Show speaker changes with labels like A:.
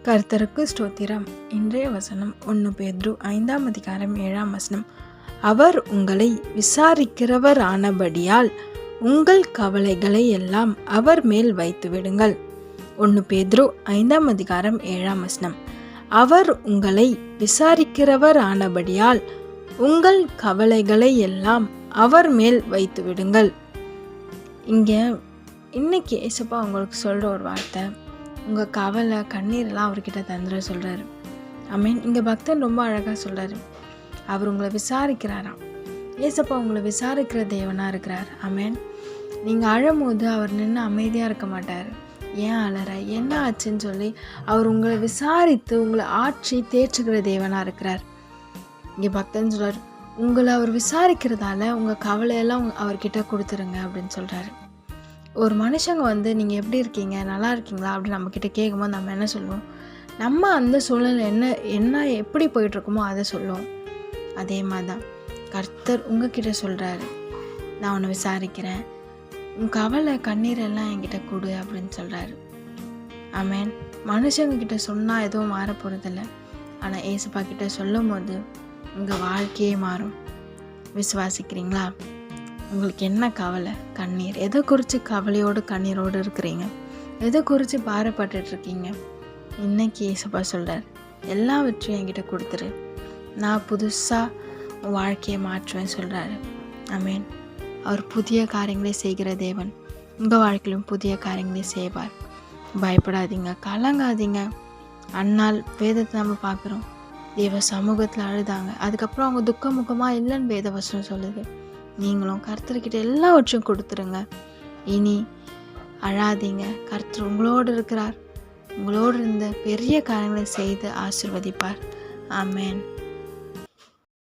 A: கர்த்தருக்கு ஸ்தோத்திரம். இன்றைய வசனம் 1 பேதுரு 5ஆம் அதிகாரம் 7ஆம் வசனம். அவர் உங்களை விசாரிக்கிறவர் ஆனபடியால் உங்கள் கவலைகளை எல்லாம் அவர் மேல் வைத்து விடுங்கள். 1 பேதுரு 5ஆம் அதிகாரம் 7ஆம் வசனம். அவர் உங்களை விசாரிக்கிறவர் ஆனபடியால் உங்கள் கவலைகளை எல்லாம் அவர் மேல் வைத்து விடுங்கள். இன்னைக்கு ஏசப்பா உங்களுக்கு சொல்கிற ஒரு வார்த்தை, உங்கள் கவலை கண்ணீரெல்லாம் அவர்கிட்ட தந்துட சொல்கிறாரு. ஆமேன். இங்கே பக்தன் ரொம்ப அழகாக சொல்கிறாரு, அவர் உங்களை விசாரிக்கிறாராம். ஏசப்பா உங்களை விசாரிக்கிற தேவனாக இருக்கிறார். ஆமேன். நீங்கள் அழும்போது அவர் நின்று அமைதியாக இருக்க மாட்டார். ஏன் அழற, என்ன ஆச்சுன்னு சொல்லி அவர் உங்களை விசாரித்து உங்களை ஆட்சி தேற்றுக்கிற தேவனாக இருக்கிறார். இங்கே பக்தன் சொல்கிறார், உங்களை அவர் விசாரிக்கிறதால உங்கள் கவலையெல்லாம் அவர்கிட்ட கொடுத்துருங்க அப்படின்னு சொல்கிறாரு. ஒரு மனுஷங்க நீங்கள் எப்படி இருக்கீங்க, நல்லா இருக்கீங்களா அப்படின்னு நம்மக்கிட்ட கேட்கும்போது நம்ம என்ன சொல்லுவோம்? நம்ம அந்த சூழ்நிலை என்ன எப்படி போயிட்டுருக்குமோ அதை சொல்லுவோம். அதே மாதிரி தான் கர்த்தர் உங்ககிட்ட சொல்கிறாரு, நான் உன்னை விசாரிக்கிறேன், உன் கவலை கண்ணீரெல்லாம் என்கிட்ட கொடு அப்படின்னு சொல்கிறாரு. ஆமேன். மனுஷங்கக்கிட்ட சொன்னால் எதுவும் மாற போகிறதில்ல. ஆனால் ஏசப்பா கிட்ட சொல்லும் போது உங்கள் வாழ்க்கையே மாறும். விசுவாசிக்கிறீங்களா? உங்களுக்கு என்ன கவலை கண்ணீர், எதை குறித்து கவலையோடு கண்ணீரோடு இருக்கிறீங்க, எதை குறித்து பாரப்பட்டுருக்கீங்க? இன்னைக்கு ஏசப்பா சொல்கிறார், எல்லாவற்றையும் என்கிட்ட கொடுத்துரு, நான் புதுசாக உன் வாழ்க்கையை மாற்றுவேன் சொல்கிறாரு. ஆமேன். அவர் புதிய காரியங்களை செய்கிற தேவன். உங்கள் வாழ்க்கையிலும் புதிய காரியங்களை செய்வார். பயப்படாதீங்க, கலங்காதீங்க. அந்நாள் வேதத்தை நம்ம பார்க்குறோம், தேவ சமூகத்தில் அழுதாங்க. அதுக்கப்புறம் அவங்க துக்க முகமாக இல்லைன்னு வேத வசனம் சொல்லுது. நீங்களும் கர்த்தர்கிட்ட எல்லாவற்றையும் கொடுத்துருங்க. இனி அழாதீங்க. கர்த்தர் உங்களோடு இருக்கிறார். உங்களோடு இருந்த பெரிய காரியங்களை செய்து ஆசீர்வதிப்பார். ஆமேன்.